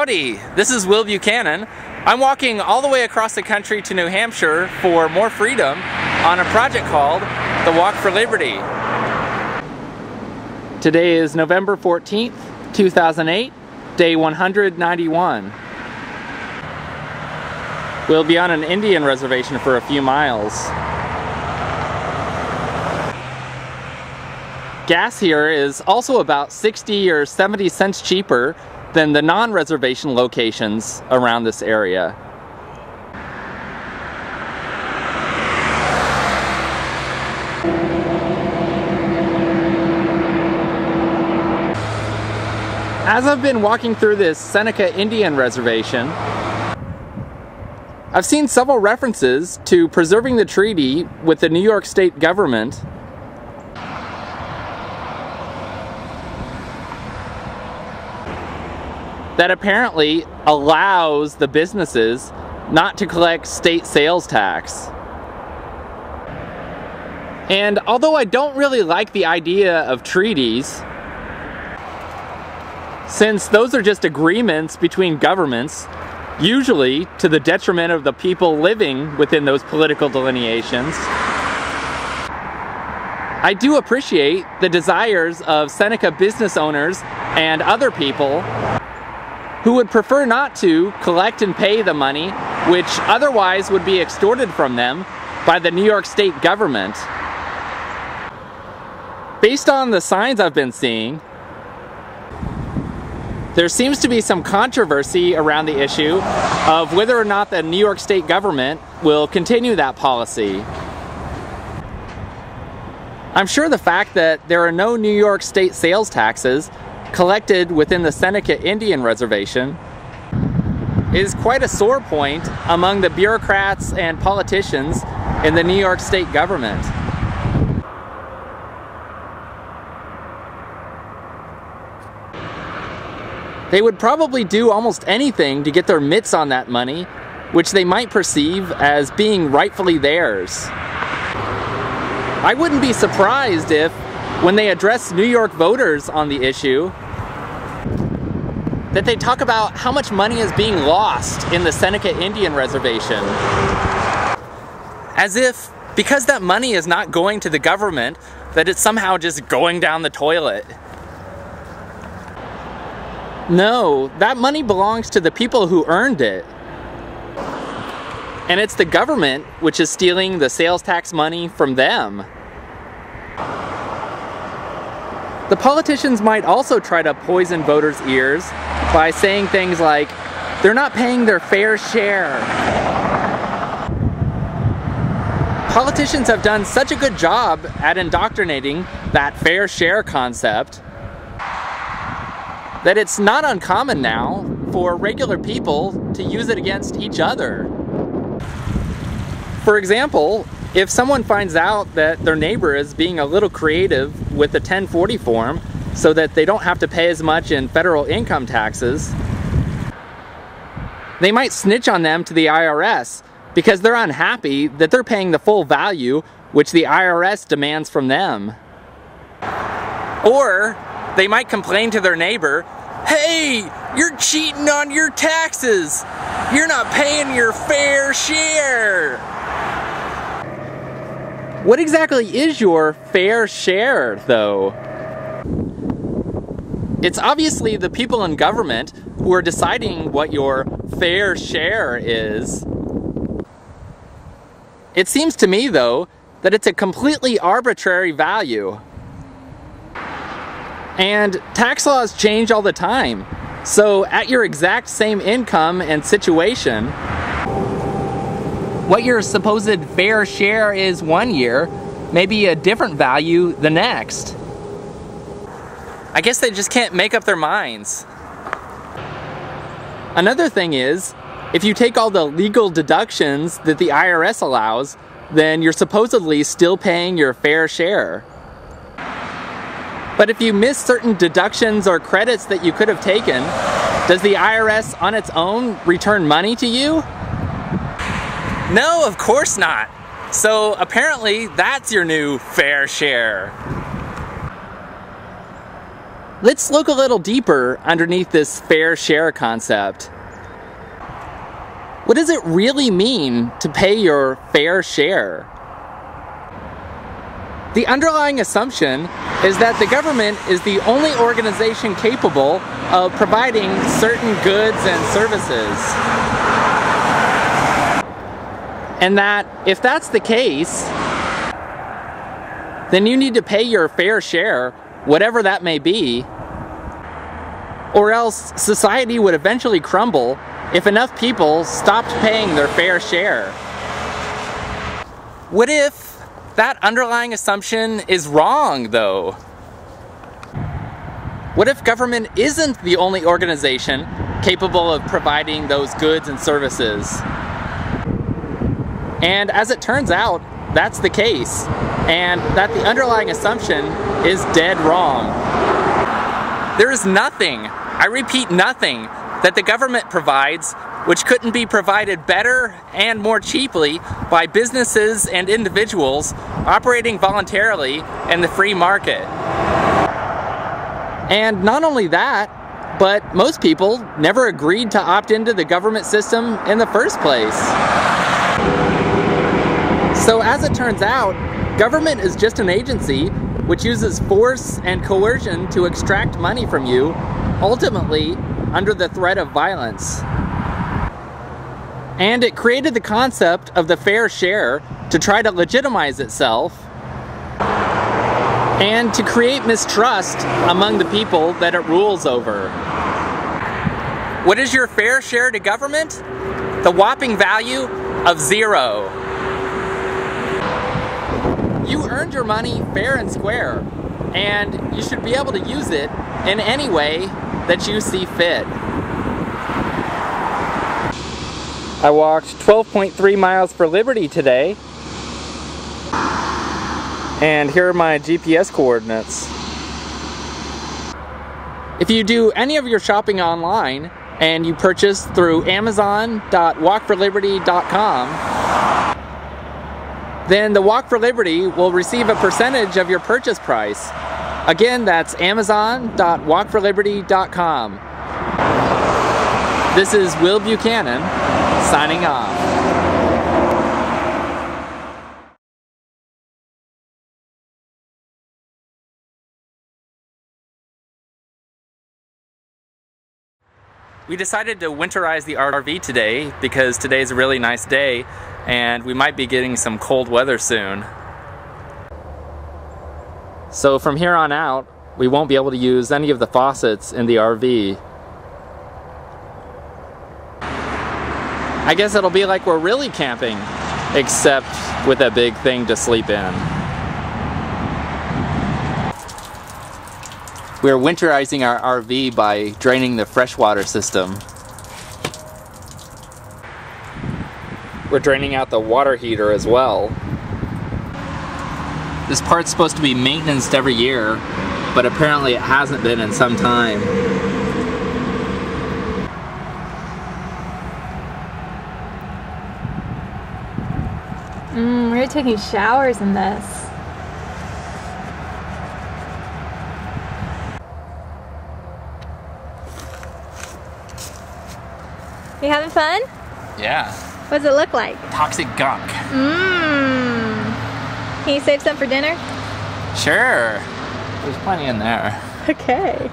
Howdy, this is Will Buchanan. I'm walking all the way across the country to New Hampshire for more freedom on a project called the Walk for Liberty. Today is November 14th, 2008, day 191. We'll be on an Indian reservation for a few miles. Gas here is also about 60 or 70 cents cheaper than the non-reservation locations around this area. As I've been walking through this Seneca Indian reservation, I've seen several references to preserving the treaty with the New York State government that apparently allows the businesses not to collect state sales tax. And although I don't really like the idea of treaties, since those are just agreements between governments, usually to the detriment of the people living within those political delineations, I do appreciate the desires of Seneca business owners and other people who would prefer not to collect and pay the money which otherwise would be extorted from them by the New York State government. Based on the signs I've been seeing, there seems to be some controversy around the issue of whether or not the New York State government will continue that policy. I'm sure the fact that there are no New York State sales taxes collected within the Seneca Indian Reservation is quite a sore point among the bureaucrats and politicians in the New York State government. They would probably do almost anything to get their mitts on that money, which they might perceive as being rightfully theirs. I wouldn't be surprised if, when they address New York voters on the issue, that they talk about how much money is being lost in the Seneca Indian Reservation. As if, because that money is not going to the government, that it's somehow just going down the toilet. No, that money belongs to the people who earned it. And it's the government which is stealing the sales tax money from them. The politicians might also try to poison voters' ears by saying things like, they're not paying their fair share. Politicians have done such a good job at indoctrinating that fair share concept that it's not uncommon now for regular people to use it against each other. For example, if someone finds out that their neighbor is being a little creative with the 1040 form so that they don't have to pay as much in federal income taxes, they might snitch on them to the IRS because they're unhappy that they're paying the full value which the IRS demands from them. Or they might complain to their neighbor, "Hey, you're cheating on your taxes! You're not paying your fair share!" What exactly is your fair share, though? It's obviously the people in government who are deciding what your fair share is. It seems to me, though, that it's a completely arbitrary value. And tax laws change all the time. So at your exact same income and situation, what your supposed fair share is one year may be a different value the next. I guess they just can't make up their minds. Another thing is, if you take all the legal deductions that the IRS allows, then you're supposedly still paying your fair share. But if you miss certain deductions or credits that you could have taken, does the IRS on its own return money to you? No, of course not. So apparently that's your new fair share. let's look a little deeper underneath this fair share concept. What does it really mean to pay your fair share? The underlying assumption is that the government is the only organization capable of providing certain goods and services. And that if that's the case, then you need to pay your fair share, whatever that may be, or else society would eventually crumble if enough people stopped paying their fair share. What if that underlying assumption is wrong, though? What if government isn't the only organization capable of providing those goods and services? And as it turns out, that's the case, and that the underlying assumption is dead wrong. There is nothing, I repeat nothing, that the government provides which couldn't be provided better and more cheaply by businesses and individuals operating voluntarily in the free market. And not only that, but most people never agreed to opt into the government system in the first place. So as it turns out, government is just an agency which uses force and coercion to extract money from you, ultimately under the threat of violence. And it created the concept of the fair share to try to legitimize itself and to create mistrust among the people that it rules over. What is your fair share to government? The whopping value of 0. You earned your money fair and square, and you should be able to use it in any way that you see fit. I walked 12.3 miles for Liberty today, and here are my GPS coordinates. If you do any of your shopping online and you purchase through amazon.walkforliberty.com, then the Walk for Liberty will receive a percentage of your purchase price. Again, that's amazon.walkforliberty.com. This is Will Buchanan, signing off. We decided to winterize the RV today because today's a really nice day and we might be getting some cold weather soon. So from here on out, we won't be able to use any of the faucets in the RV. I guess it'll be like we're really camping, except with a big thing to sleep in. We're winterizing our RV by draining the freshwater system. We're draining out the water heater as well. This part's supposed to be maintained every year, but apparently it hasn't been in some time. We're taking showers in this. You having fun? Yeah. What does it look like? Toxic gunk. Can you save some for dinner? Sure. There's plenty in there. Okay.